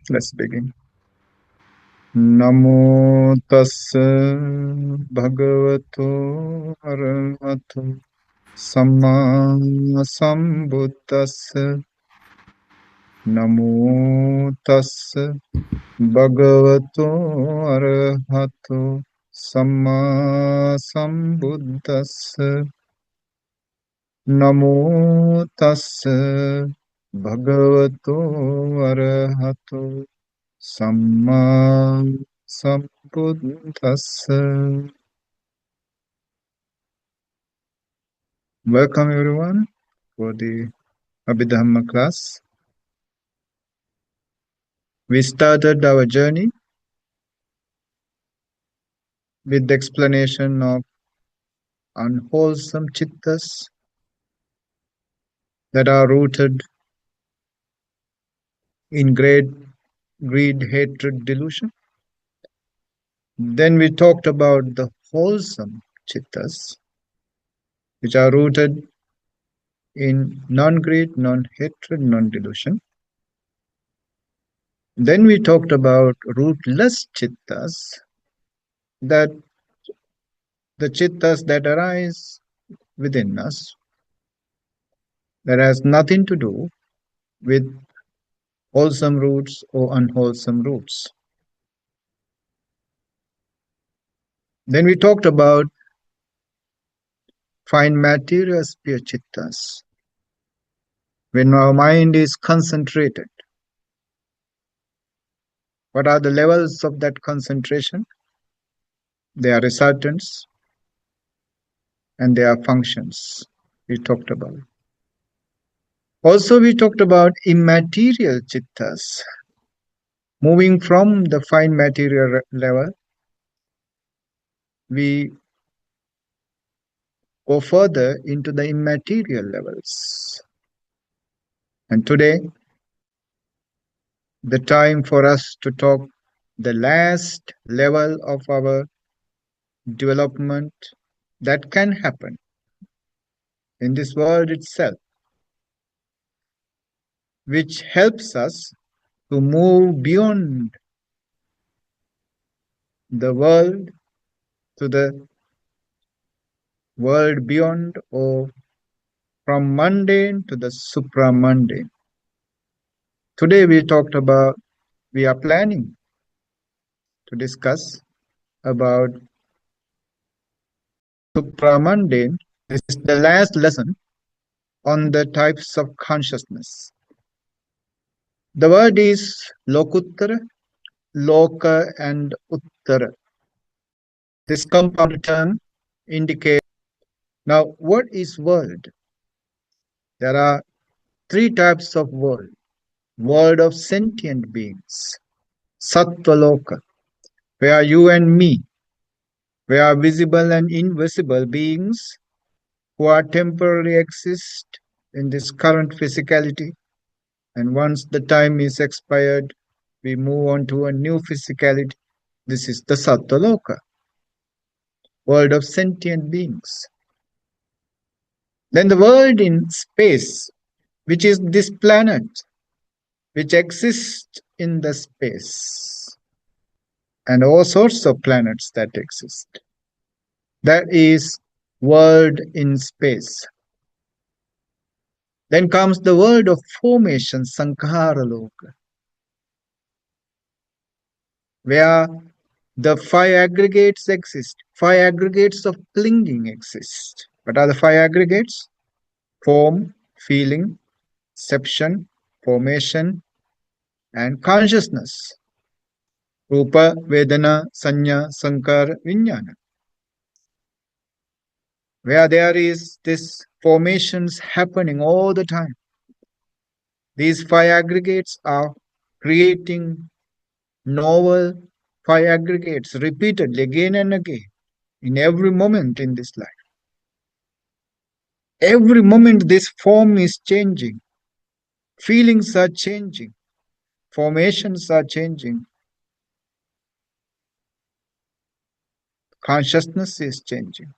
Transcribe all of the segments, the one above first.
Let's begin. Namo tassa bhagavato arahato samma sambuddhassa. Namo tassa bhagavato arahato samma sambuddhassa. Namo tassa bhagavato arahato Samma Sambuddhassa. Welcome everyone for the Abhidhamma class. We started our journey with the explanation of unwholesome chittas that are rooted in greed, hatred, delusion. Then we talked about the wholesome chittas, which are rooted in non-greed, non-hatred, non-delusion. Then we talked about rootless chittas, that the chittas that arise within us, that has nothing to do with wholesome roots or unwholesome roots. Then we talked about fine material sphere chittas, when our mind is concentrated. What are the levels of that concentration? They are resultants and they are functions we talked about. Also we talked about immaterial chittas, moving from the fine material level, we go further into the immaterial levels. And today, the time for us to talk the last level of our development that can happen in this world itself, which helps us to move beyond the world to the world beyond, or from mundane to the supramundane. Today we are planning to discuss about supramundane. This is the last lesson on the types of consciousness. The word is lokuttara, loka and uttara. This compound term indicates. Now, what is world? There are three types of world. World of sentient beings, sattva loka, where you and me, where visible and invisible beings who are temporarily exist in this current physicality, and once the time is expired, we move on to a new physicality. This is the sattva loka, world of sentient beings. Then the world in space, which is this planet, which exists in the space, and all sorts of planets that exist. That is world in space. Then comes the world of formation, sankhara loka, where the five aggregates exist. Five aggregates of clinging exist. What are the five aggregates? Form, feeling, perception, formation, and consciousness. Rupa, Vedana, Sanya, Sankara, Vijnana. Where there is this formations happening all the time. These five aggregates are creating novel five aggregates repeatedly again and again in every moment in this life. Every moment this form is changing. Feelings are changing. Formations are changing. Consciousness is changing.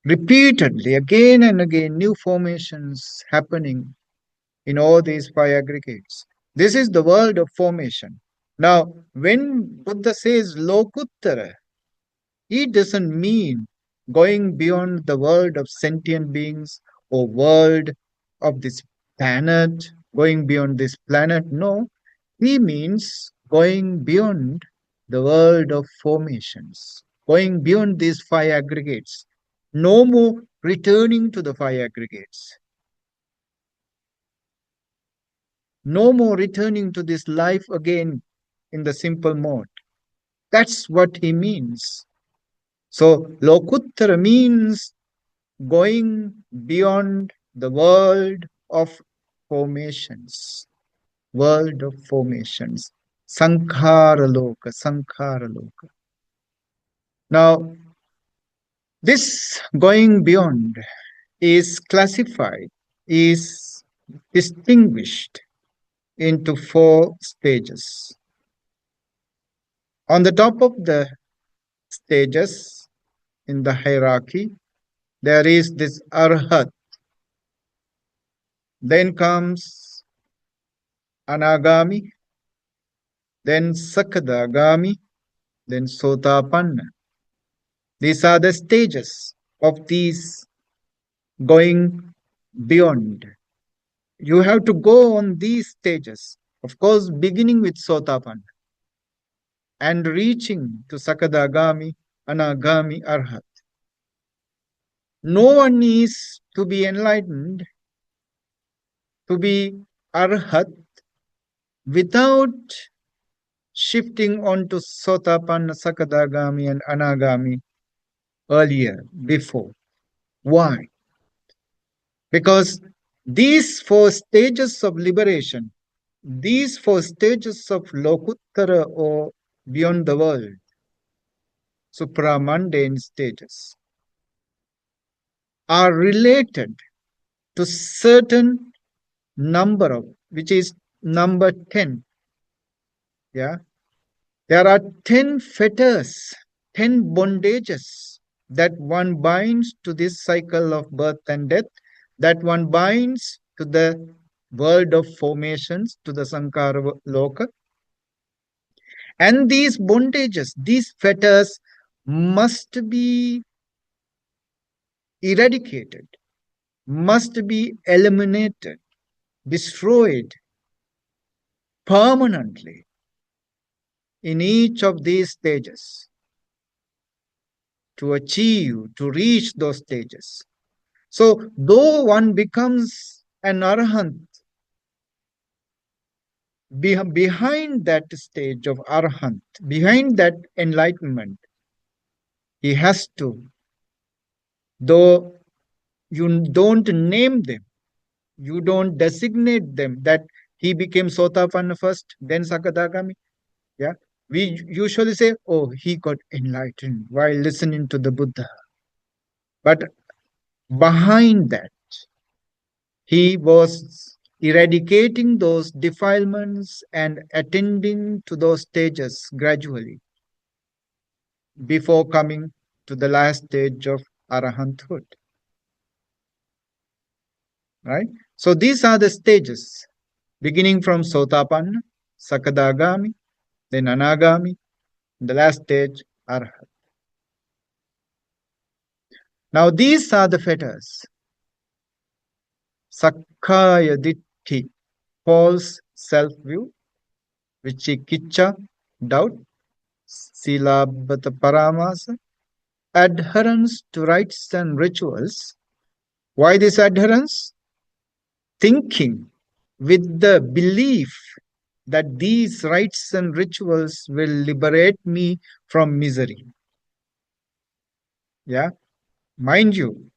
Repeatedly, again and again, new formations happening in all these five aggregates. This is the world of formation. Now, when Buddha says Lokuttara, he doesn't mean going beyond the world of sentient beings or world of this planet, going beyond this planet. No, he means going beyond the world of formations, going beyond these five aggregates. No more returning to the five aggregates. No more returning to this life again in the simple mode. That's what he means. So, Lokuttara means going beyond the world of formations. World of formations. Sankhara Loka, Sankhara Loka. Now, this going beyond is classified, is distinguished into four stages. On the top of the stages in the hierarchy, there is this Arhat. Then comes Anagami, then Sakadagami, then Sotapanna. These are the stages of these going beyond. You have to go on these stages, of course, beginning with Sotapanna and reaching to Sakadagami, Anagami, Arhat. No one is to be enlightened, to be Arhat, without shifting onto Sotapanna, Sakadagami, and Anagami earlier, before. Why? Because these four stages of liberation, these four stages of Lokuttara or beyond the world, supramundane stages, are related to certain number of, which is number 10. Yeah. There are 10 fetters, 10 bondages that one binds to this cycle of birth and death, that one binds to the world of formations, to the Sankhara Loka. And these bondages, these fetters must be eradicated, must be eliminated, destroyed permanently in each of these stages to achieve, to reach those stages. So, though one becomes an arahant, behind that stage of arahant, behind that enlightenment, he has to, though you don't name them, you don't designate them, that he became Sotapanna first, then Sakadagami. Yeah, we usually say, oh, he got enlightened while listening to the Buddha. But behind that, he was eradicating those defilements and attending to those stages gradually before coming to the last stage of arahanthood. Right? So these are the stages, beginning from Sotapanna, Sakadagami, then Anagami, the last stage, Arhat. Now these are the fetters. Sakkaya Ditti, false self-view, Vicikiccha, doubt, Silabhata Paramasa, adherence to rites and rituals. Why this adherence? Thinking with the belief that these rites and rituals will liberate me from misery. Yeah, mind you,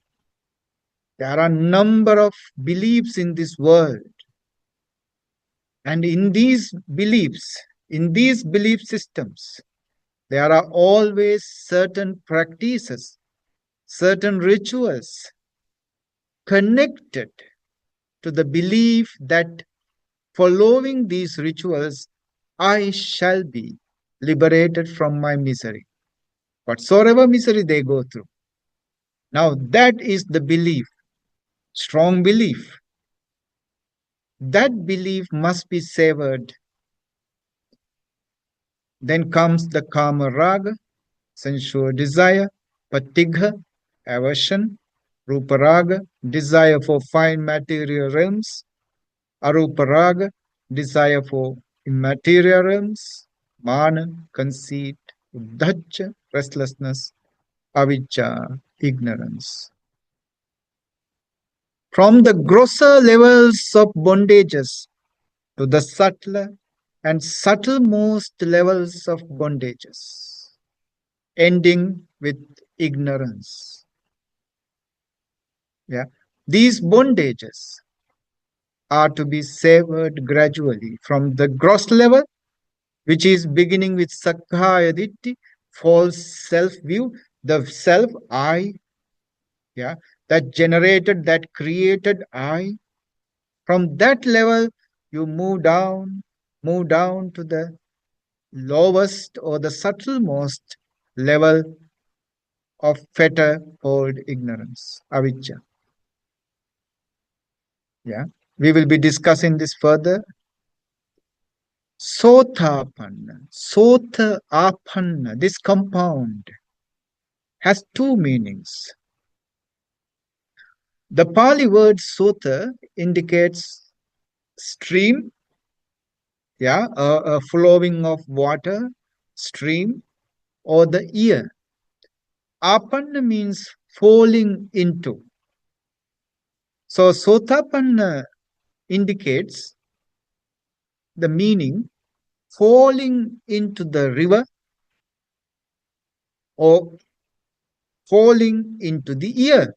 there are a number of beliefs in this world. And in these beliefs, in these belief systems, there are always certain practices, certain rituals connected to the belief that following these rituals, I shall be liberated from my misery, whatsoever misery they go through. Now, that is the belief, strong belief. That belief must be severed. Then comes the kama raga, sensual desire, patigha, aversion, rupa raga, desire for fine material realms, arupa raga, desire for immaterial realms, mana, conceit, uddhacha, restlessness, avijja, ignorance. From the grosser levels of bondages to the subtler and subtlemost levels of bondages, ending with ignorance. Yeah, these bondages are to be severed gradually from the gross level, which is beginning with Sakkaya Ditti, false self-view, the self I, yeah, that generated, that created I. From that level, you move down to the lowest or the subtlemost level of fetter called ignorance, avijja. Yeah, we will be discussing this further. Sotapanna, sota apanna, this compound has two meanings. The Pali word sota indicates stream, yeah, a flowing of water, stream, or the ear. Apanna means falling into. So sotapanna indicates the meaning falling into the river or falling into the ear.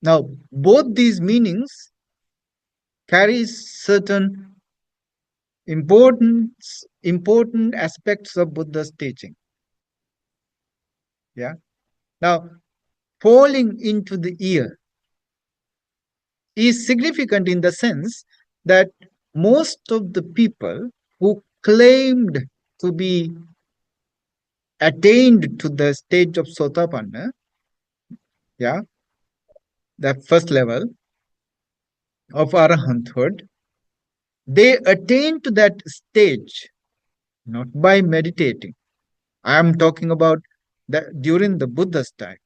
Now, both these meanings carry certain important aspects of Buddha's teaching. Yeah. Now, falling into the ear is significant in the sense that most of the people who claimed to be attained to the stage of Sotapanna, yeah, the first level of Arahanthood, they attain to that stage not by meditating. I am talking about that during the Buddha's time.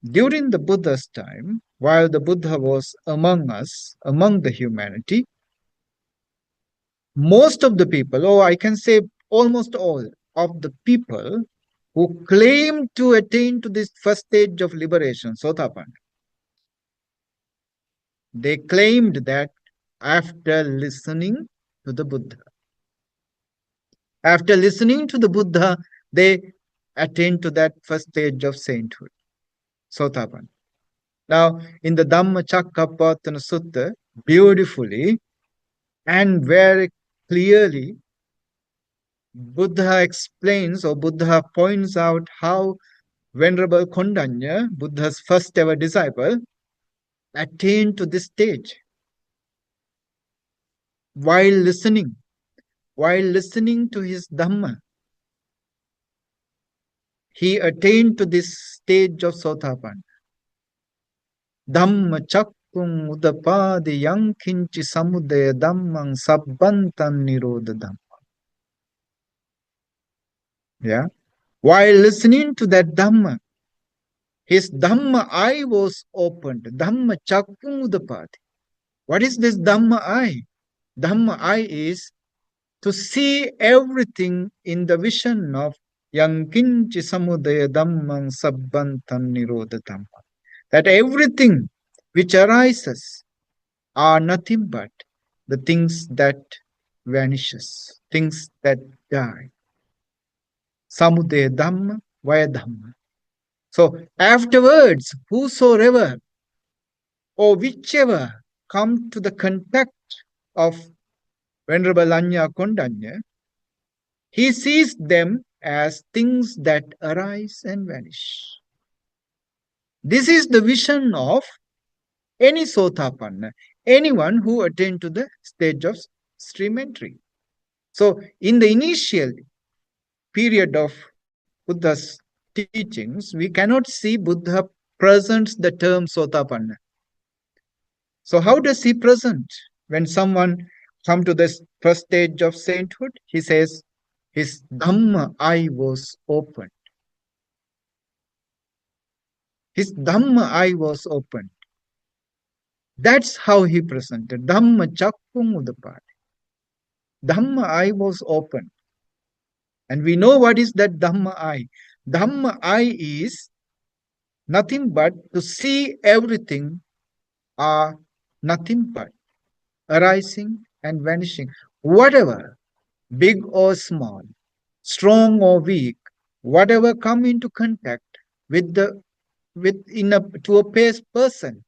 During the Buddha's time, while the Buddha was among us, among the humanity, most of the people, or I can say almost all of the people who claim to attain to this first stage of liberation, Sotapanna, they claimed that after listening to the Buddha. After listening to the Buddha, they attained to that first stage of sainthood, Sotapanna. Now, in the Dhammacakkappavattana Sutta, beautifully and very clearly, Buddha explains or Buddha points out how Venerable Kondanya, Buddha's first ever disciple, attained to this stage while listening to his Dhamma. He attained to this stage of Sotapanna. Dhamma chakkung udapadi yankinchi samudaya dhammang sabbantam nirodha dhamma. Yeah. While listening to that Dhamma, his Dhamma eye was opened. Dhamma chakkung udapadi. What is this Dhamma eye? Dhamma eye is to see everything in the vision of yankinchi samudaya dhammang sabbantam nirodha dhamma. That everything which arises are nothing but the things that vanishes, things that die. Samudaya Dhamma, Vaya Dhamma. So afterwards, whosoever or whichever come to the contact of Venerable Anya Kondanya, he sees them as things that arise and vanish. This is the vision of any Sotapanna, anyone who attained to the stage of stream entry. So in the initial period of Buddha's teachings, we cannot see Buddha presents the term Sotapanna. So how does he present? when someone come to this first stage of sainthood, he says, his Dhamma eye was open. His Dhamma eye was open. That's how he presented. Dhamma chakkung udapati. Dhamma eye was open. And we know what is that Dhamma eye. Dhamma eye is nothing but to see everything are nothing but arising and vanishing. Whatever, big or small, strong or weak, whatever come into contact with the to a person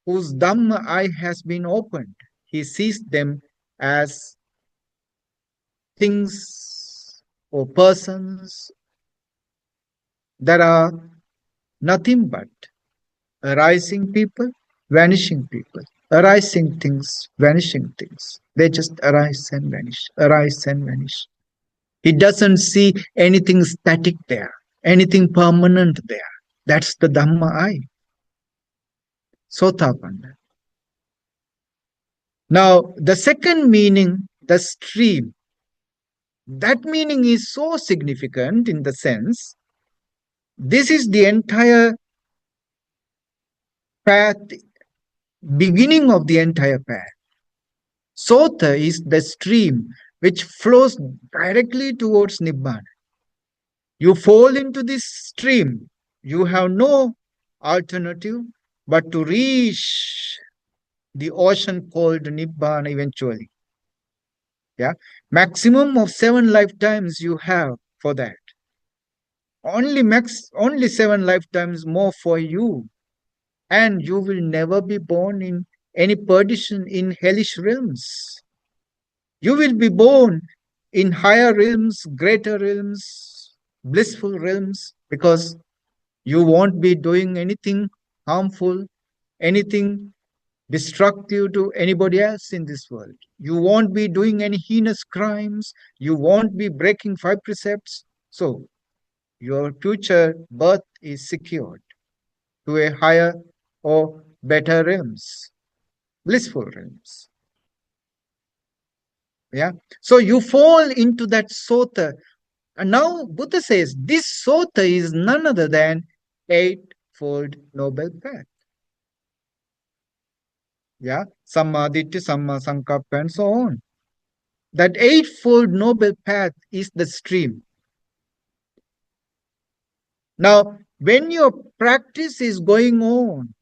whose Dhamma eye has been opened, he sees them as things or persons that are nothing but arising people, vanishing people, arising things, vanishing things. They just arise and vanish, arise and vanish. He doesn't see anything static there, anything permanent there. That's the Dhamma eye. Sotapanna. Now, the second meaning, the stream, that meaning is so significant in the sense, this is the entire path, beginning of the entire path. Sota is the stream which flows directly towards Nibbana. You fall into this stream, you have no alternative but to reach the ocean called Nibbana eventually. Yeah, maximum of 7 lifetimes you have for that. Only 7 lifetimes more for you, and you will never be born in any perdition in hellish realms. You will be born in higher realms, greater realms, blissful realms, because you won't be doing anything harmful, anything destructive to anybody else in this world. You won't be doing any heinous crimes. You won't be breaking 5 precepts. So your future birth is secured to a higher or better realms, blissful realms. Yeah. So you fall into that sota. And now Buddha says this sota is none other than eightfold noble path. Yeah, Samma Ditti, Samma Sankappa, and so on. That eightfold noble path is the stream. Now, when your practice is going on,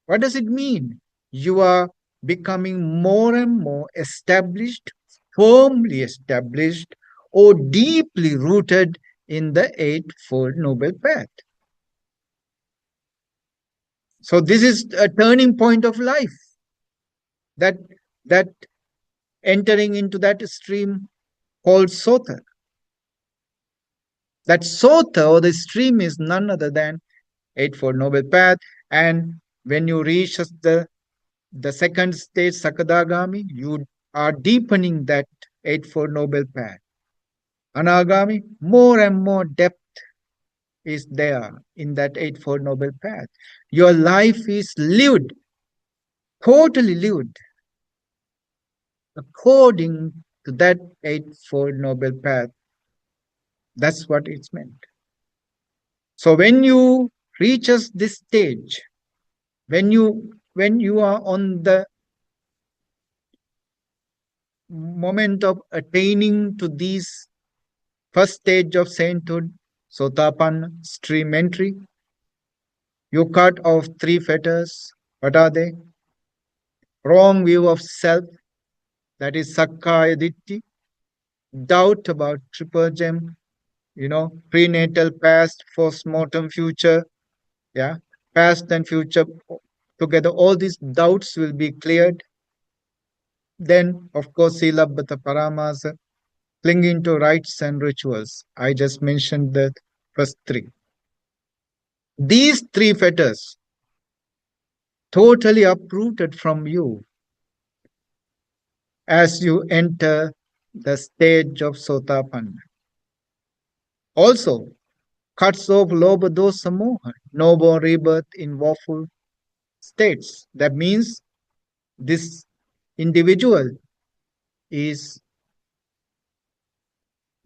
what does it mean? You are becoming more and more established, firmly established, or deeply rooted in the eightfold noble path. So this is a turning point of life. That entering into that stream called sota. That sota or the stream is none other than eightfold noble path. And when you reach the second stage, Sakadagami, you are deepening that eightfold noble path. Anagami, more and more depth is there in that eightfold noble path. Your life is lived, totally lived, according to that eightfold noble path. That's what it's meant. So when you reaches this stage, when you are on the moment of attaining to these first stage of sainthood, Sotapanna, stream entry, you cut off 3 fetters. What are they? Wrong view of self, that is Sakkaya Ditti, doubt about triple gem, prenatal, past, post-mortem, future, yeah, past and future together. All these doubts will be cleared. Then, of course, Silabbata Paramasa, clinging to rites and rituals. I just mentioned the first 3. These 3 fetters, totally uprooted from you as you enter the stage of Sotapanna. Also, cuts off Lobha Dosa Moha, no more rebirth in woeful states. That means this individual is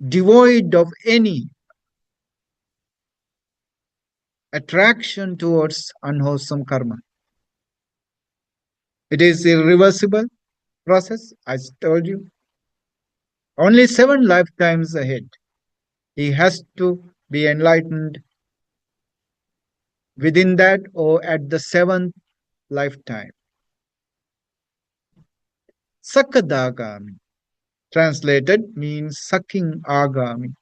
devoid of any attraction towards unwholesome karma. It is irreversible process, I told you. Only 7 lifetimes ahead. He has to be enlightened within that or at the 7th lifetime. Sakadagami, translated, means sucking agami,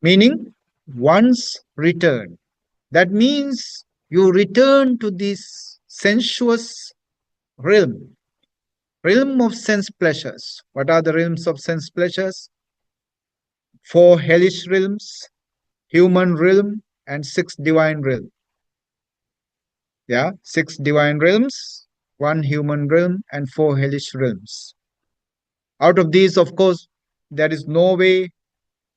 meaning once return. That means you return to this sensuous realm of sense pleasures. What are the realms of sense pleasures? 4 hellish realms, human realm, and 6 divine realm. Yeah, 6 divine realms, 1 human realm, and 4 hellish realms. Out of these, of course, there is no way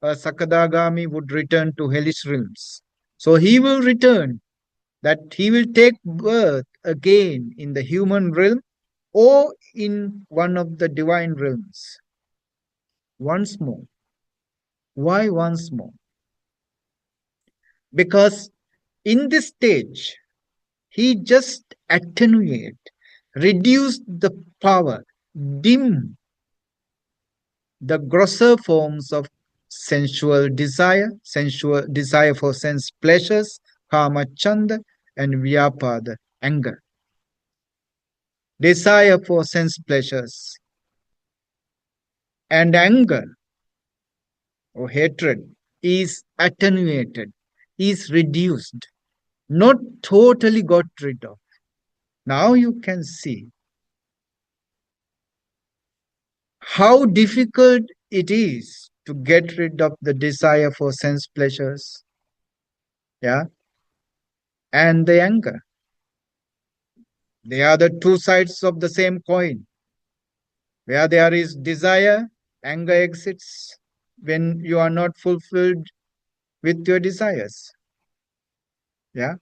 a Sakadagami would return to hellish realms. So he will return, that he will take birth again in the human realm or in one of the divine realms. Once more. Why once more? Because in this stage, he just attenuate, reduce the power, dim the grosser forms of sensual desire for sense pleasures, kama chanda, and vyapada, anger. Desire for sense pleasures and anger or hatred is attenuated, is reduced, not totally got rid of. Now you can see how difficult it is to get rid of the desire for sense pleasures, yeah, and the anger. They are the 2 sides of the same coin. Where there is desire, anger exits when you are not fulfilled with your desires. Yeah.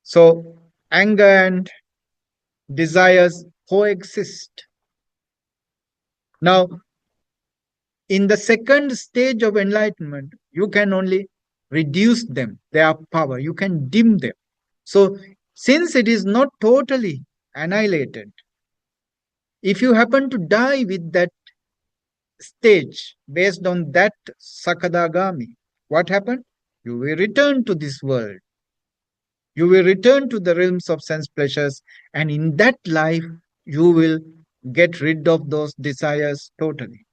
So anger and desires coexist. Now, in the second stage of enlightenment, you can only reduce them, their power. You can dim them. So, since it is not totally annihilated, if you happen to die with that stage based on that Sakadagami, what happened? You will return to this world. You will return to the realms of sense pleasures, and in that life, you will get rid of those desires totally.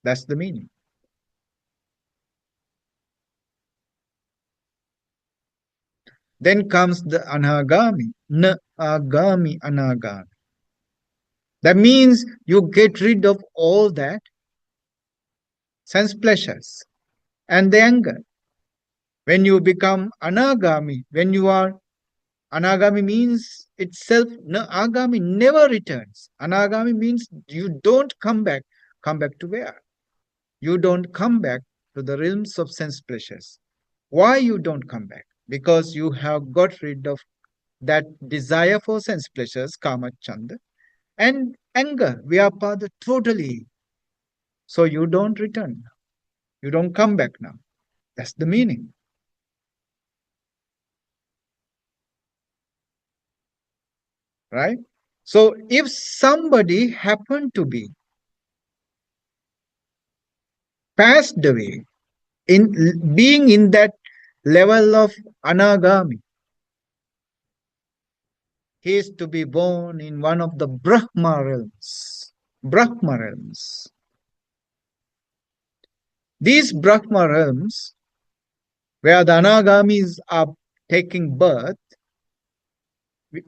That's the meaning. Then comes the anagami, na agami anagami. That means you get rid of all that sense pleasures and the anger. When you become anagami, anagami means itself, agami never returns. Anagami means you don't come back. Come back to where? You don't come back to the realms of sense pleasures. Why you don't come back? Because you have got rid of that desire for sense pleasures, kama chanda, and anger, vyapada, totally. So you don't return. You don't come back now. That's the meaning. Right? So if somebody happened to be passed away in being in that level of anagami, he is to be born in one of the Brahma realms. Brahma realms. These Brahma realms, where the anagamis are taking birth,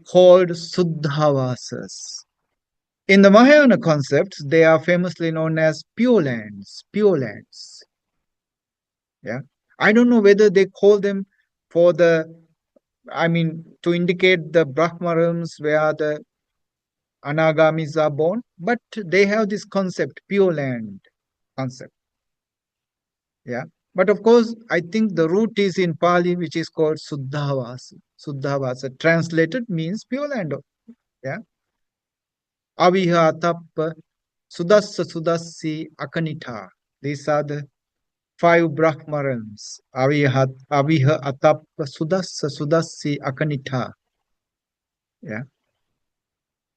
called Suddhavasas. In the Mahayana concepts, they are famously known as pure lands. Pure lands. Yeah. I don't know whether they call them to indicate the Brahma realms where the anagamis are born, but they have this concept, pure land concept. Yeah. But of course, I think the root is in Pali, which is called Suddhavasa. Suddhavasa, translated, means pure land. Yeah. Aviha Atappa, Sudassa Sudassi Akanita. These are the five Brahma realms. Aviha Atappa, Sudassa Sudassi Akanita. Yeah.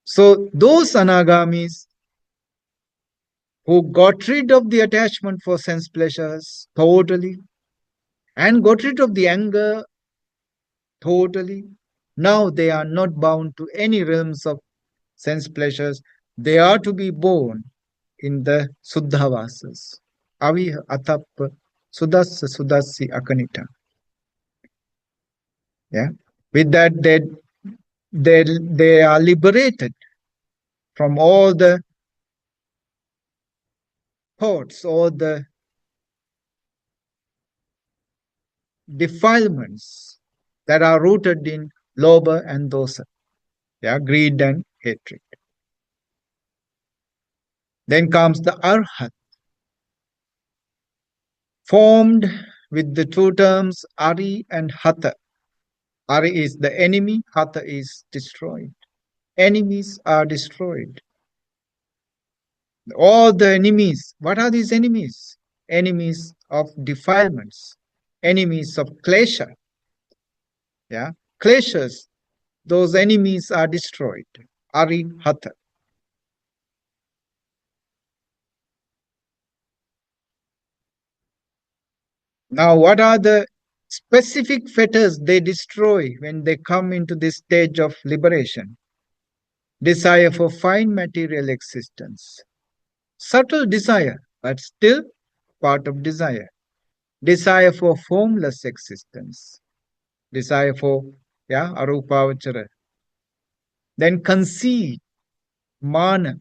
So those anagamis who got rid of the attachment for sense pleasures totally and got rid of the anger totally, now they are not bound to any realms of sense pleasures. They are to be born in the Suddhavasas. Avi Atappa Sudassa Sudassi Akanita. Yeah. With that, they are liberated from all the thoughts, all the defilements that are rooted in lobha and dosa. Yeah, greed and hatred. Then comes the Arhat, formed with the two terms Ari and Hatha. Ari is the enemy, Hatha is destroyed. Enemies are destroyed. All the enemies, what are these enemies? Enemies of defilements, enemies of klesha. Yeah, kleshas, those enemies are destroyed. Ari Hatha. Now, what are the specific fetters they destroy when they come into this stage of liberation? Desire for fine material existence. Subtle desire, but still part of desire. Desire for formless existence. Desire for, yeah, arupavachara. Then conceit, mana.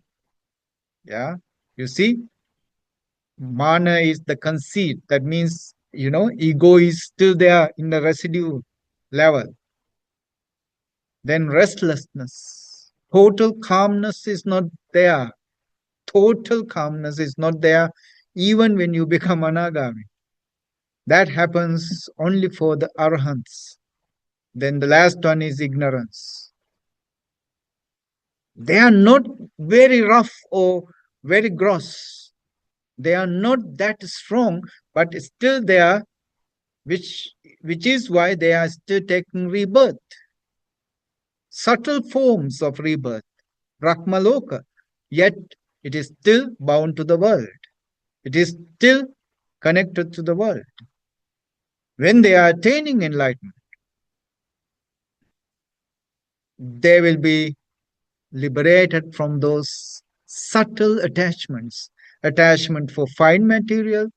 Yeah, you see, mana is the conceit. That means, ego is still there in the residue level. Then restlessness. Total calmness is not there. Total calmness is not there even when you become anagami. That happens only for the arahants. Then the last one is ignorance. They are not very rough or very gross. They are not that strong, but still they are, which is why they are still taking rebirth. Subtle forms of rebirth, Brahmaloka, yet it is still bound to the world. It is still connected to the world. When they are attaining enlightenment, they will be liberated from those subtle attachments. Attachment for fine material,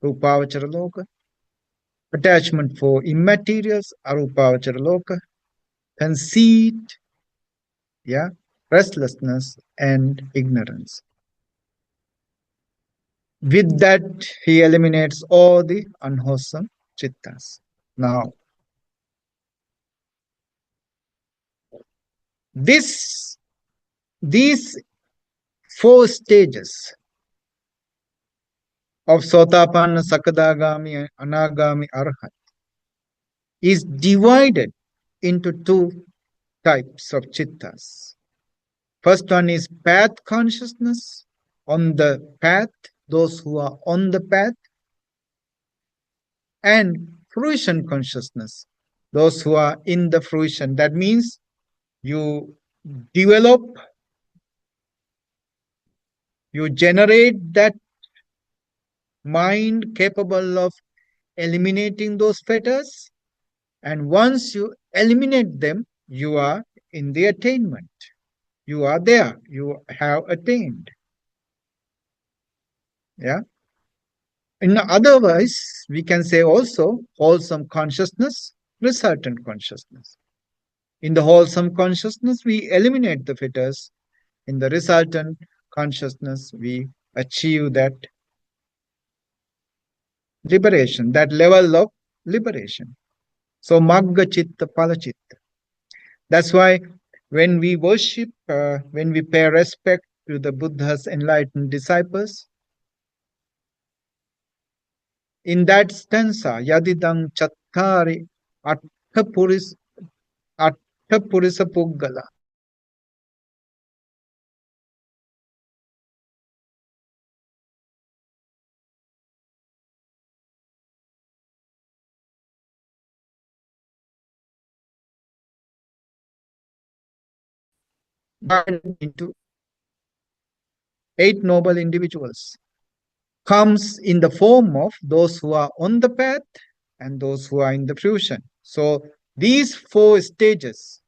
Rupavachara Loka. Attachment for immaterials, Arupavachara Loka. Conceit, yeah, restlessness and ignorance. With that, he eliminates all the unwholesome chittas. Now, these four stages of Sotapanna, Sakadagami, Anagami, Arhat is divided into two types of chittas. First one is path consciousness, on the path, those who are on the path, and fruition consciousness, those who are in the fruition. That means you develop, you generate that mind capable of eliminating those fetters, and once you eliminate them, you are in the attainment. You are there. You have attained. Yeah. In otherwise, we can say also wholesome consciousness, resultant consciousness. In the wholesome consciousness, we eliminate the fetters. In the resultant consciousness, we achieve that liberation, that level of liberation. So, Magga Chitta Pala Chitta. That's why when we worship, when we pay respect to the Buddha's enlightened disciples, in that stanza, Yadidang Chattari Attapuris Puggala. divided into 8 noble individuals, comes in the form of those who are on the path and those who are in the fruition. So these 4 stages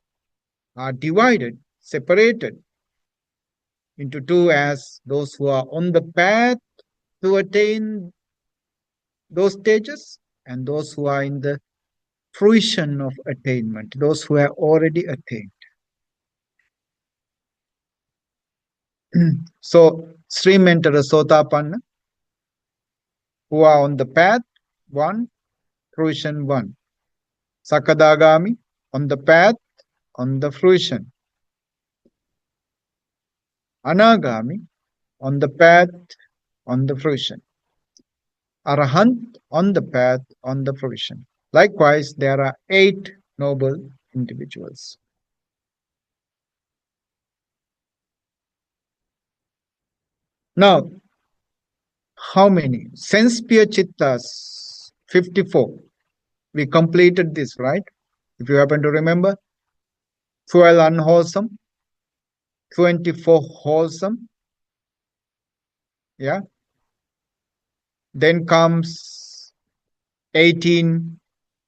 are divided, separated into 2 as those who are on the path to attain those stages and those who are in the fruition of attainment, those who have already attained. So, Srimentara Sotapanna, who are on the path, 1, fruition 1. Sakadagami, on the path, on the fruition. Anagami, on the path, on the fruition. Arahant, on the path, on the fruition. Likewise, there are 8 noble individuals. Now, how many? Sense-pure Cittas, 54. We completed this, right? If you happen to remember. 12 unwholesome, 24 wholesome. Yeah. Then comes 18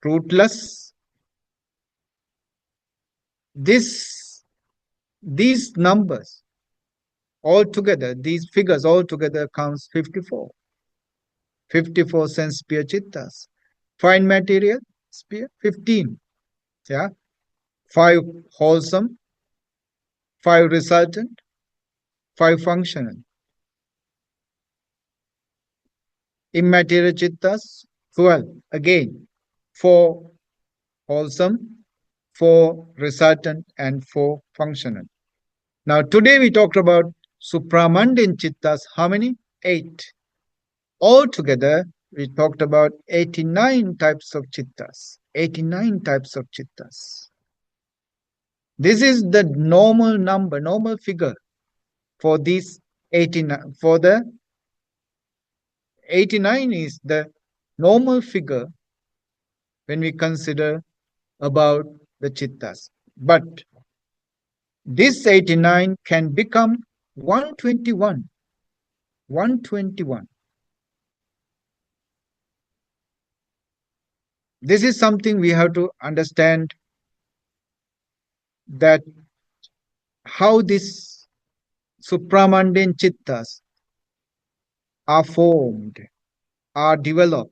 rootless. These numbers altogether, these figures altogether counts 54. 54 sense sphere Cittas. Fine material sphere, 15. Yeah. 5 wholesome, 5 resultant, 5 functional. Immaterial Cittas, 12. Again, 4 wholesome, 4 resultant, and 4 functional. Now, today we talked about Supramundane Cittas. How many? 8. Altogether, we talked about 89 types of Cittas. 89 types of Cittas. This is the normal number, normal figure for these 89. For the 89 is the normal figure when we consider about the Cittas. But this 89 can become 121. 121. This is something we have to understand, that how these supramundane Cittas are formed, are developed,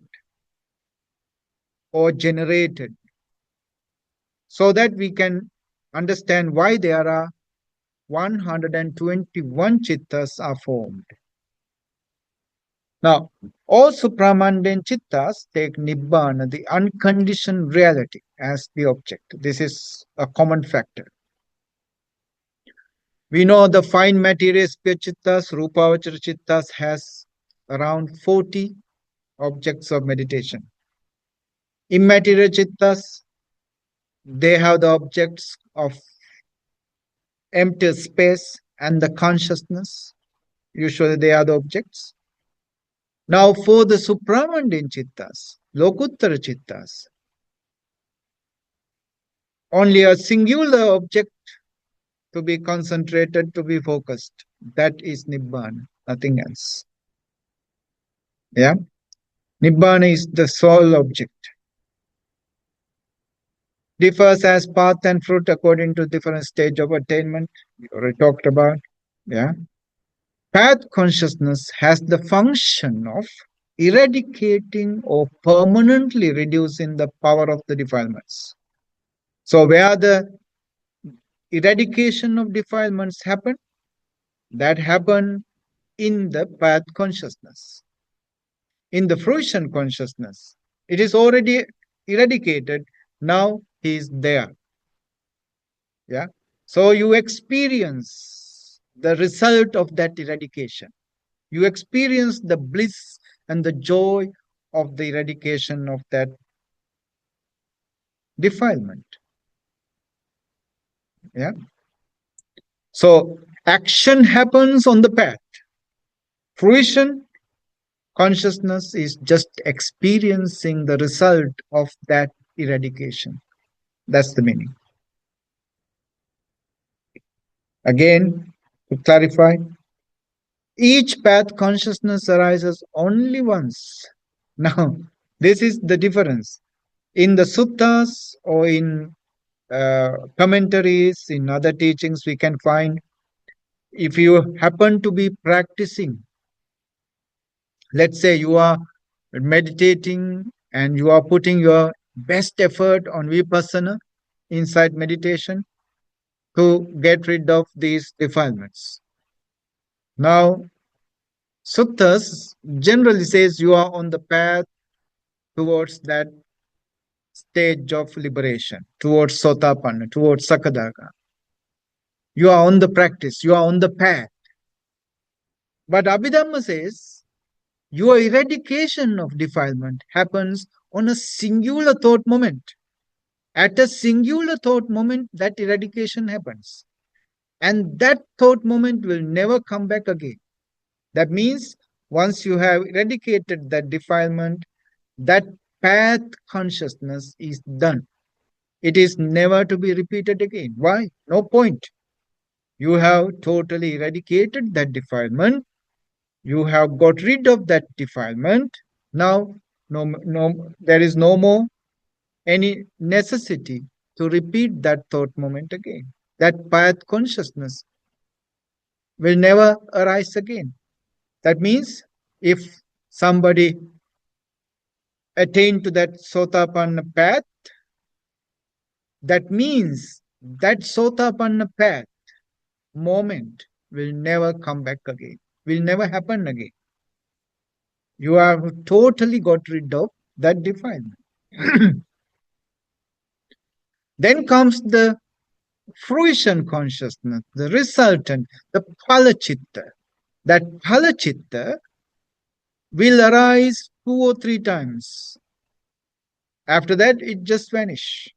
or generated, so that we can understand why there are 121 Cittas are formed. Now, all supramundane Cittas take Nibbana, the unconditioned reality, as the object. This is a common factor. We know the fine material sphere Cittas, Rupavachara Cittas, has around 40 objects of meditation. Immaterial Cittas, they have the objects of empty space and the consciousness. Usually they are the objects. Now for the supramundane Cittas, Lokuttara Cittas, only a singular object to be concentrated, to be focused. That is Nibbana, nothing else. Yeah? Nibbana is the sole object. Differs as path and fruit according to different stage of attainment. We already talked about. Yeah. Path consciousness has the function of eradicating or permanently reducing the power of the defilements. So where the eradication of defilements happen, that happen in the path consciousness. In the fruition consciousness, it is already eradicated. Now he is there. Yeah. So you experience the result of that eradication. You experience the bliss and the joy of the eradication of that defilement. Yeah. So action happens on the path. Fruition consciousness is just experiencing the result of that eradication. That's the meaning. Again, to clarify, each path consciousness arises only once. Now, this is the difference. In the suttas or in commentaries, in other teachings, we can find if you happen to be practicing, let's say you are meditating and you are putting your best effort on vipassana inside meditation to get rid of these defilements. Now, suttas generally says you are on the path towards that stage of liberation, towards sotapanna, towards sakadaka. You are on the practice, you are on the path. But Abhidhamma says your eradication of defilement happens on a singular thought moment. At a singular thought moment, that eradication happens. And that thought moment will never come back again. That means once you have eradicated that defilement, that path consciousness is done. It is never to be repeated again. Why? No point. You have totally eradicated that defilement. You have got rid of that defilement. Now, there is no more any necessity to repeat that thought moment again. That path consciousness will never arise again. That means if somebody attain to that sotapanna path, that means that sotapanna path moment will never come back again, will never happen again. You have totally got rid of that defilement. Then comes the fruition consciousness, the resultant, the phala-citta. That phala-citta will arise 2 or 3 times. After that, it just vanish.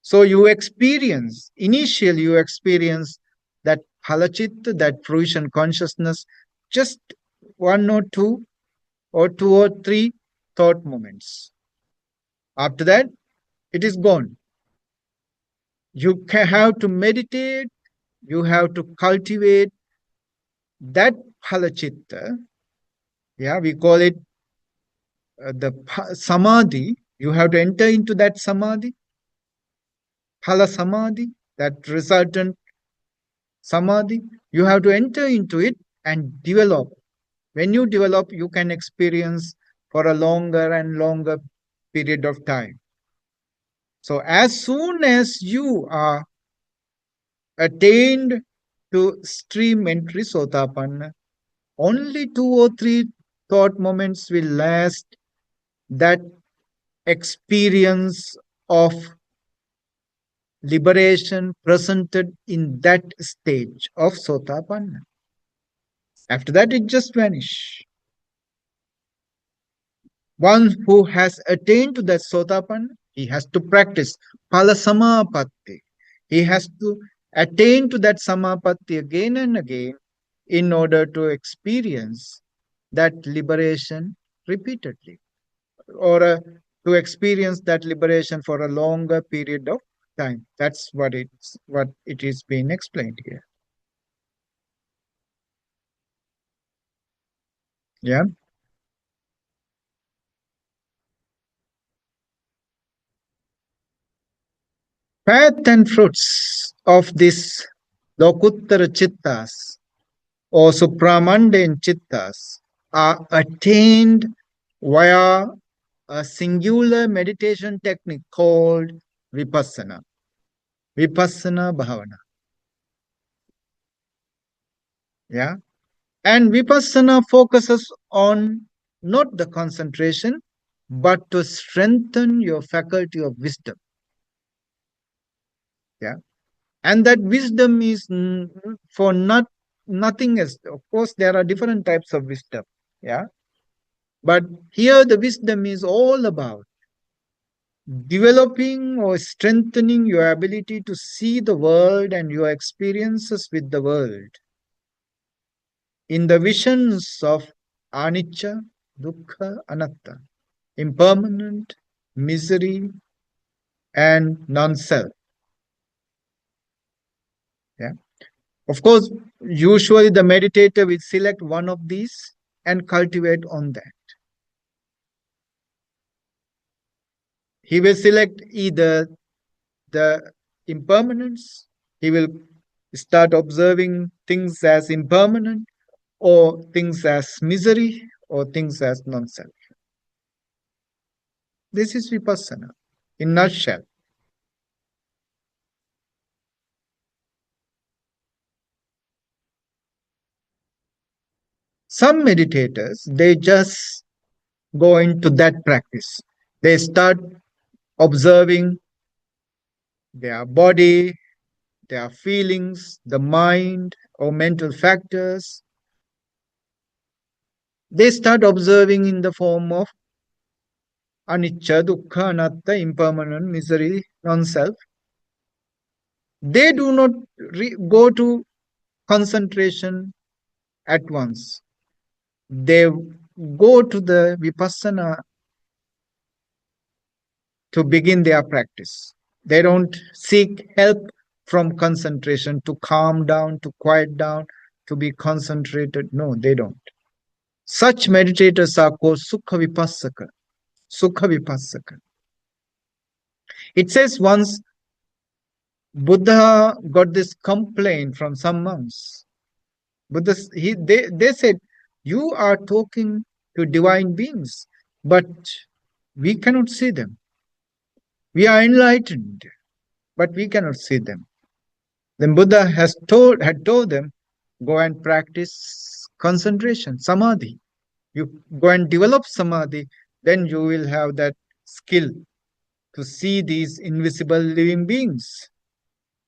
So you experience, initially you experience that phala-citta, that fruition consciousness, just 1 or 2 or 3 thought moments. After that, it is gone. You have to meditate, you have to cultivate that phala-citta. Yeah, we call it the samadhi. You have to enter into that samadhi, phala samadhi, that resultant samadhi. You have to enter into it and develop. When you develop, you can experience for a longer and longer period of time. So as soon as you are attained to stream entry sotapanna, only 2 or 3 thought moments will last that experience of liberation presented in that stage of sotapanna. After that, it just vanishes. One who has attained to that sotapanna, he has to practice phala samapatti. He has to attain to that samapatti again and again in order to experience that liberation repeatedly, or to experience that liberation for a longer period of time. That's what it is being explained here. Yeah. Path and fruits of this Lokuttara Cittas or Supramundane Cittas are attained via a singular meditation technique called Vipassana. Vipassana Bhavana. Yeah. And Vipassana focuses on not the concentration, but to strengthen your faculty of wisdom. Yeah. And that wisdom is for nothing else. Of course, there are different types of wisdom. Yeah. But here the wisdom is all about developing or strengthening your ability to see the world and your experiences with the world in the visions of anicca, dukkha, anatta, impermanent, misery, and non-self. Yeah. Of course, usually the meditator will select one of these and cultivate on that. He will select either the impermanence, he will start observing things as impermanent, or things as misery, or things as non-self. This is vipassana in nutshell. Some meditators, they just go into that practice. They start observing their body, their feelings, the mind, or mental factors. They start observing in the form of anicca, dukkha, anatta, impermanent, misery, non-self. They do not go to concentration at once. They go to the vipassana to begin their practice. They don't seek help from concentration to calm down, to quiet down, to be concentrated. No, they don't. Such meditators are called sukha vipassaka. Sukha vipassaka. It says once Buddha got this complaint from some monks. They said, you are talking to divine beings, but we cannot see them. We are enlightened, but we cannot see them. Then Buddha had told them, go and practice concentration, samadhi. You go and develop samadhi, then you will have that skill to see these invisible living beings.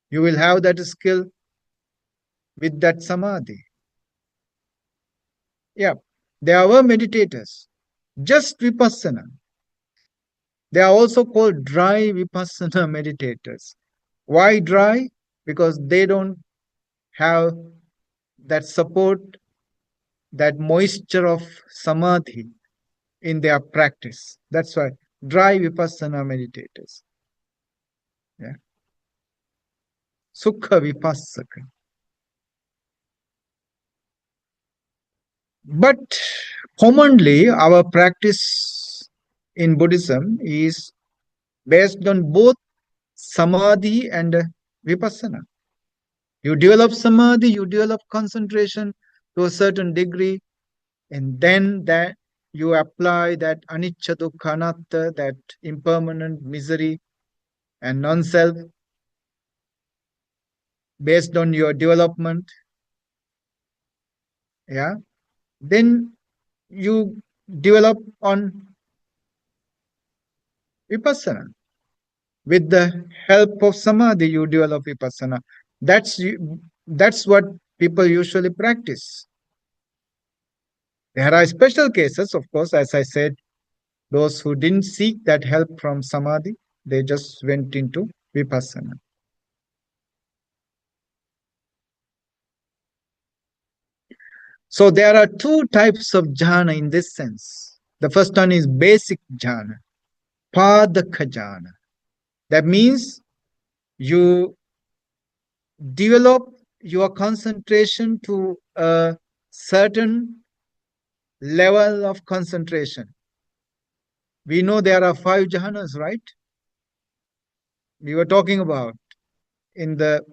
You will have that skill with that samadhi. Yeah, there were meditators, just vipassana. They are also called dry vipassana meditators. Why dry? Because they don't have that support, that moisture of samadhi in their practice. That's why dry vipassana meditators. Yeah. Sukha vipassaka. But commonly, our practice in Buddhism is based on both samadhi and vipassana. You develop samadhi, you develop concentration to a certain degree, and then that you apply that anicca, dukkha, anatta, that impermanent misery and non-self based on your development. Yeah. Then you develop on vipassana. With the help of samadhi, you develop vipassana. That's what people usually practice. There are special cases, of course, as I said, those who didn't seek that help from samadhi, they just went into vipassana. So there are two types of jhana in this sense. The first one is basic jhana, padaka jhana. That means you develop your concentration to a certain level of concentration. We know there are 5 jhanas, right? We were talking about in the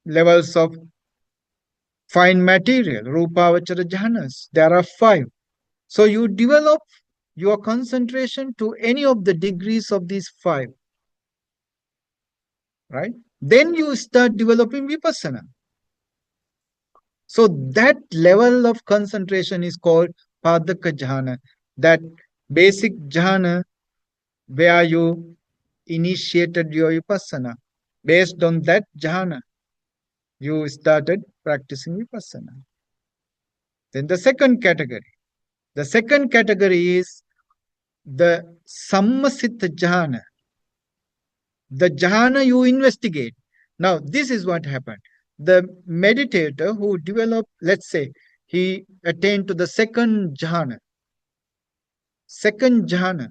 levels of fine material, rupavachara jhanas. There are 5. So you develop your concentration to any of the degrees of these 5, right? Then you start developing vipassana. So that level of concentration is called padaka jhana, that basic jhana where you initiated your vipassana. Based on that jhana, you started practicing vipassana. Then the second category. The second category is the sammasita jhana. The jhana you investigate. Now, this is what happened. The meditator who developed, let's say, he attained to the second jhana. Second jhana.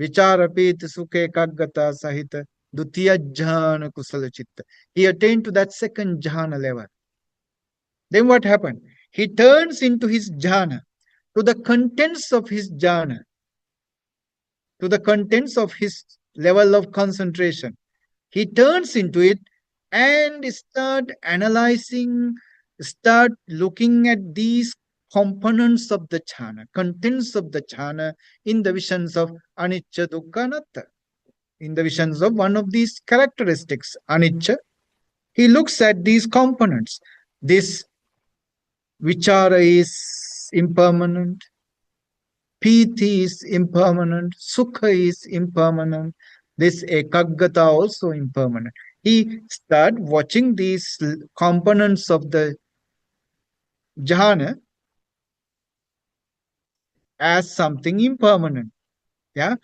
Vichara pita sukhe kaggata sahita dutiya jhana kusala chitta. He attained to that second jhana level. Then what happened? He turns into his jhana, to the contents of his jhana, to the contents of his level of concentration. He turns into it and start analyzing, start looking at these components of the jhana, contents of the jhana in the visions of anicca, dukkha, anatta, in the visions of one of these characteristics, anicca. He looks at these components. This vichara is impermanent, piti is impermanent, sukha is impermanent, this ekaggata also impermanent. He start watching these components of the jhana as something impermanent. Yeah,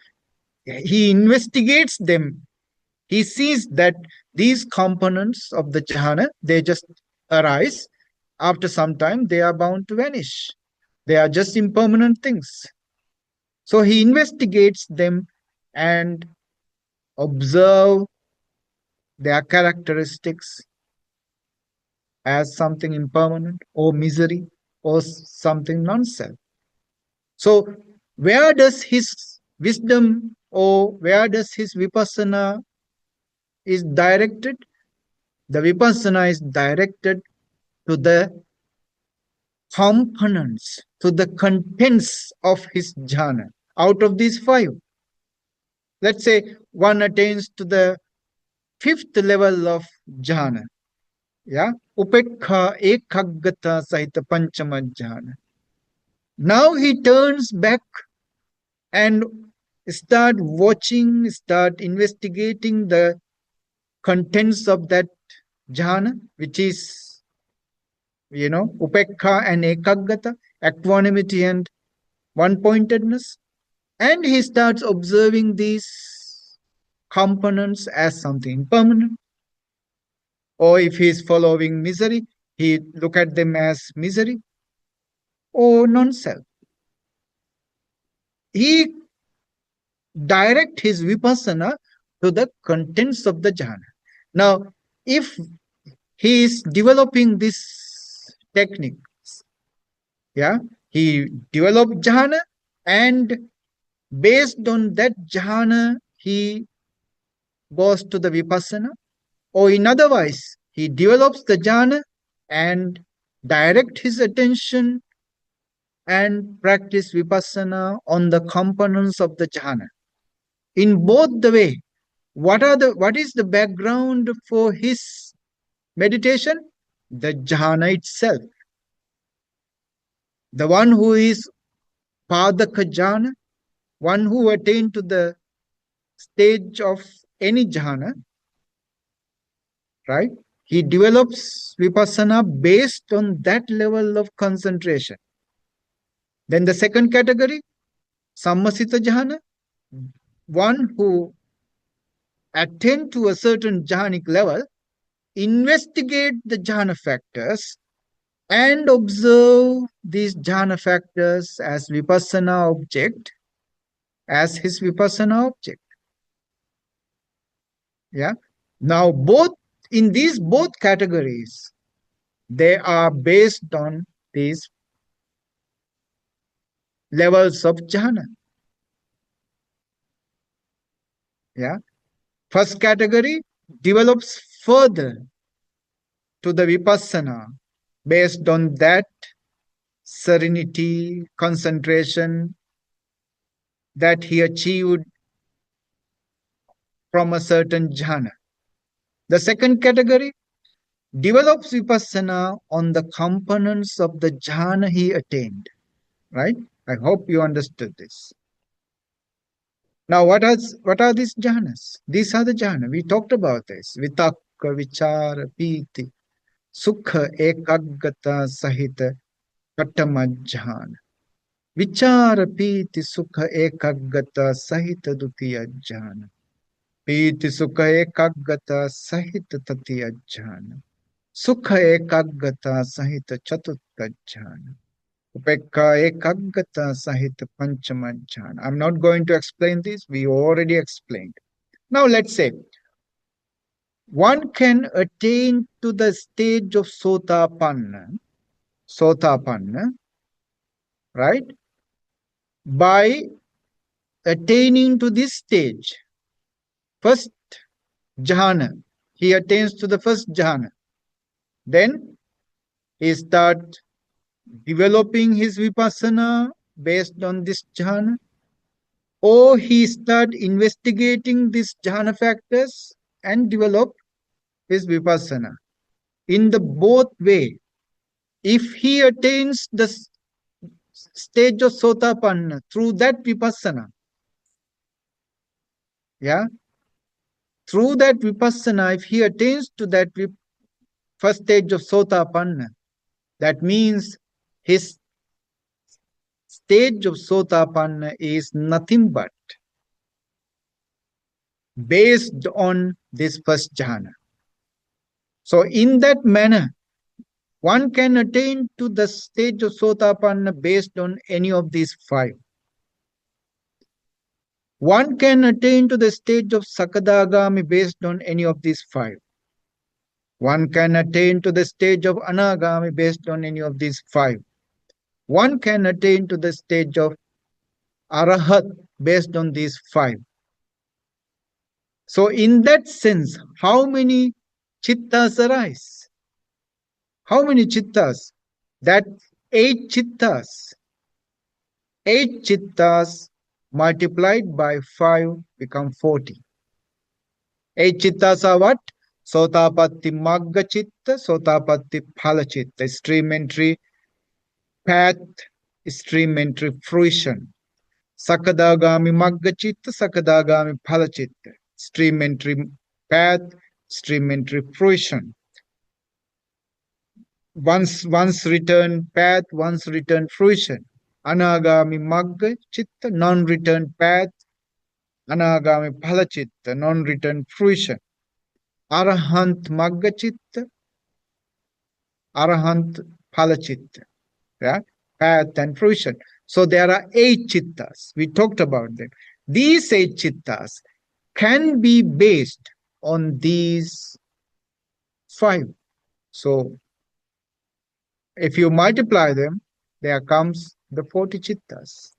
he investigates them. He sees that these components of the jhana, they just arise. After some time, they are bound to vanish. They are just impermanent things. So he investigates them and observe their characteristics as something impermanent or misery or something non-self. So where does his wisdom or where does his vipassana is directed? The vipassana is directed to the components, to the contents of his jhana. Out of these five, let's say one attains to the fifth level of jhana. Yeah, upekha ekaggata sahita panchama jhana. Now he turns back and start watching, start investigating the contents of that jhana, which is, upekha and ekaggata, equanimity and one-pointedness. And he starts observing these components as something impermanent. Or if he is following misery, he look at them as misery or non-self. He direct his vipassana to the contents of the jhana. Now, if he is developing this technique, yeah, he developed jhana, and based on that jhana, he goes to the vipassana, or in otherwise, he develops the jhana and direct his attention and practice vipassana on the components of the jhana. In both the way, what is the background for his meditation? The jhana itself. The one who is padaka jhana, one who attained to the stage of any jhana, right? He develops vipassana based on that level of concentration. Then the second category, sammasita jhana, one who attain to a certain jhanic level, investigate the jhana factors and observe these jhana factors as vipassana object, as his vipassana object. Yeah. Now, both in these both categories, they are based on these levels of jhana. Yeah. First category develops further to the vipassana based on that serenity, concentration that he achieved from a certain jhana. The second category develops vipassana on the components of the jhana he attained. Right? I hope you understood this. Now, what are these jhanas? These are the jhana. We talked about this. Vitakka, vichara, piti, sukha, ekaggata, sahita, katama jhana. Vichara, piti, sukha, ekaggata, sahita, dutiya jhana. Piti, sukha, ekaggata, sahita, tatiya jhana. Sukha, ekaggata, sahita, chatutta jhana. Upekha ekaggata sahita panchama jhana. I'm not going to explain this. We already explained. Now let's say, one can attain to the stage of sotapanna, right? By attaining to this stage, first jhana, he attains to the first jhana. Then he starts developing his vipassana based on this jhana, or he start investigating these jhana factors and develop his vipassana. In the both way, if he attains the stage of sotapanna through that vipassana, yeah, through that vipassana, if he attains to that first stage of sotapanna, that means his stage of sotapanna is nothing but based on this first jhana. So in that manner, one can attain to the stage of sotapanna based on any of these five. One can attain to the stage of sakadagami based on any of these five. One can attain to the stage of anagami based on any of these five. One can attain to the stage of arahat based on these five. So in that sense, how many chittas arise? How many chittas? That 8 chittas. 8 chittas multiplied by 5 become 40. 8 chittas are what? Sotapatti magga chitta, sotapatti phala chitta, stream entry, path, stream entry, fruition. Sakadagami magga chitta, sakadagami phala chitta, stream entry, path, stream entry, fruition. Once return path, once return fruition. Anagami magga chitta, non-return path, anagami phala chitta, non-return fruition. Arahant magga chitta, arahant phala chitta, yeah? Path and fruition. So there are 8 chittas. We talked about them. These 8 chittas can be based on these 5. So if you multiply them, there comes the 40 chittas.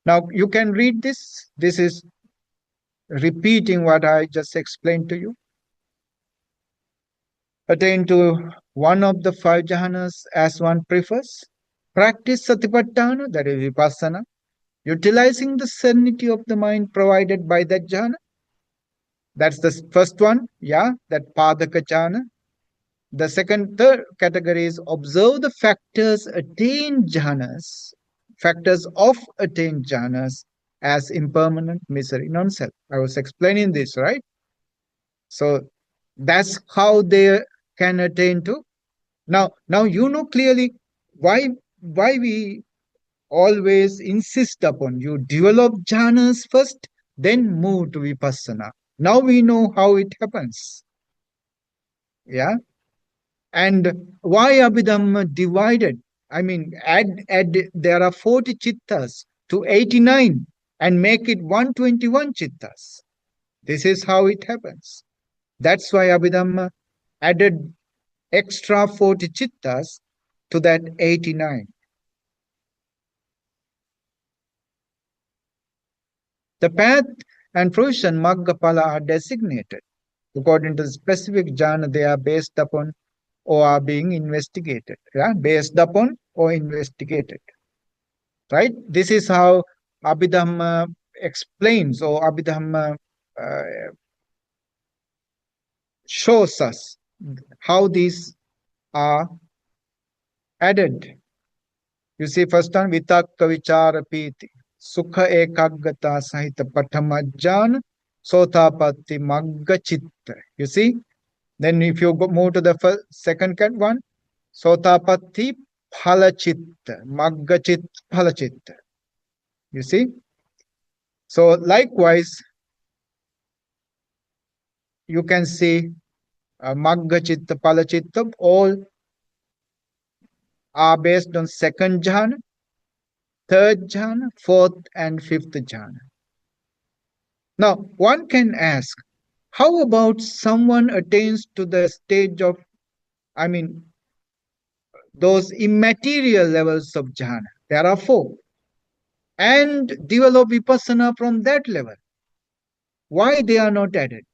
Now you can read this. This is repeating what I just explained to you. Attain to one of the 5 jhanas as one prefers. Practice satipatthana, that is vipassana, utilizing the serenity of the mind provided by that jhana. That's the first one, yeah, that padaka jhana. The third category is observe the factors of attained jhanas as impermanent misery, non-self. I was explaining this, right? So that's how they can attain to. Now you know clearly why we always insist upon you develop jhanas first, then move to vipassana. Now we know how it happens. Yeah. And why Abhidhamma divided? I mean, add there are 40 chittas to 89 and make it 121 chittas. This is how it happens. That's why Abhidhamma added extra 40 chittas to that 89. The path and fruition, Magga Phala, are designated. According to the specific jhana, they are based upon or are being investigated. Yeah? Based upon or investigated. Right? This is how Abhidhamma explains, or Abhidhamma shows us how these are added. You see, first one, vitakka vichara piti, sukha ekaggata sahita pathamajjana, sotapatti magga chitta. You see? Then if you move to the second one, sotapatti phala chitta, magga chitta, phala chitta. You see? So likewise, you can see magga chitta, phala chitta, all are based on second jhana, third jhana, fourth and fifth jhana. Now, one can ask, how about someone attains to the stage of, I mean, those immaterial levels of jhana? There are four. And develop vipassana from that level. Why they are not added?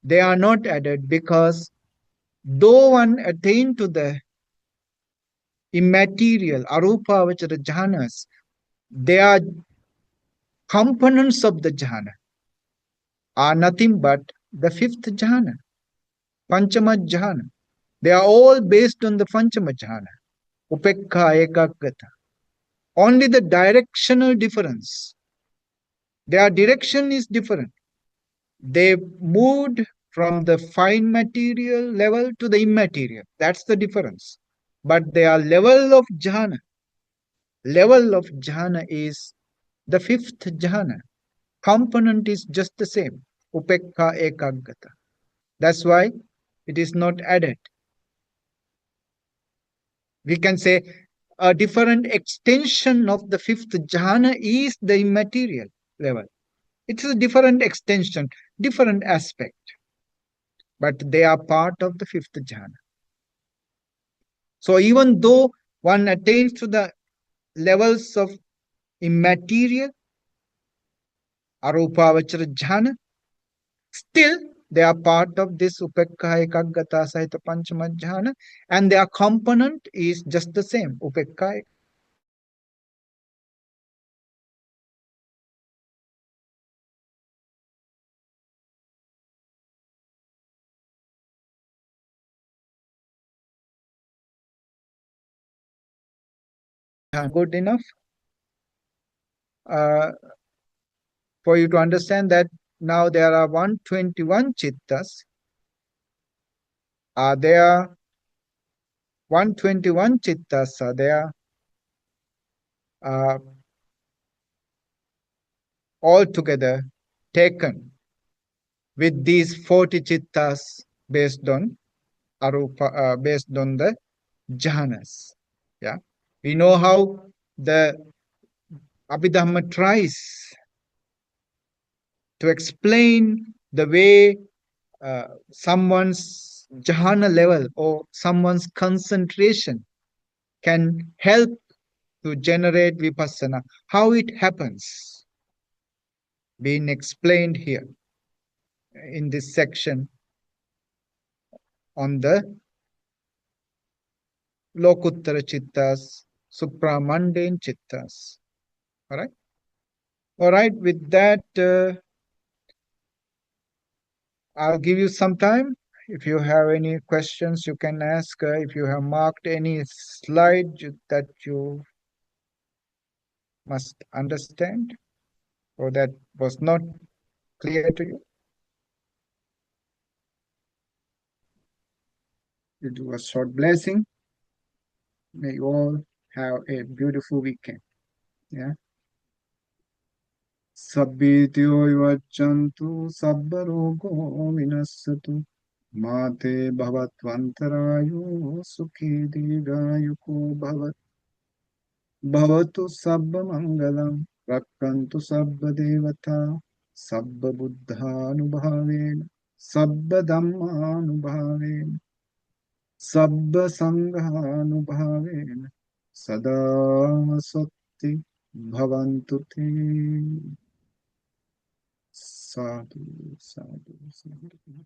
They are not added because though one attain to the immaterial arupa vachara jhanas, they are components of the jhana, are nothing but the fifth jhana, panchama jhana. They are all based on the panchama jhana, upekha ekaggata. Only the directional difference. Their direction is different. They moved from the fine material level to the immaterial. That's the difference. But their level of jhana is the fifth jhana. Component is just the same. Upekha ekaggata. That's why it is not added. We can say a different extension of the fifth jhana is the immaterial level. It's a different extension, different aspect, but they are part of the fifth jhana. So even though one attains to the levels of immaterial, arupavachara jhana, still they are part of this upekha ekaggata sahita panchama jhana, and their component is just the same, upekha. Good enough uh, for you to understand that now there are 121 chittas. There 121 chittas are there all together taken with these 40 chittas based on arupa, based on the jhanas. Yeah, we know how the Abhidhamma tries to explain the way someone's jhana level or someone's concentration can help to generate vipassana. How it happens, being explained here in this section on the Lokuttara Cittas, Supramundane Cittas. All right. All right. With that, I'll give you some time. If you have any questions, you can ask. If you have marked any slide that you must understand or that was not clear to you, you do a short blessing. May you all have a beautiful weekend. Yeah. Sabbityo vivachantu sabba rogo vinassatu mate bhavatvantarayo sukhi dirghayuko bhavat bhavatu sabba mangalam rakkantu sabba devata sabba buddhanubhavena sabba dhammanubhavena sabba sanghanubhavena sada satti bhavantu te. Sadhu, sadhu, sadhu.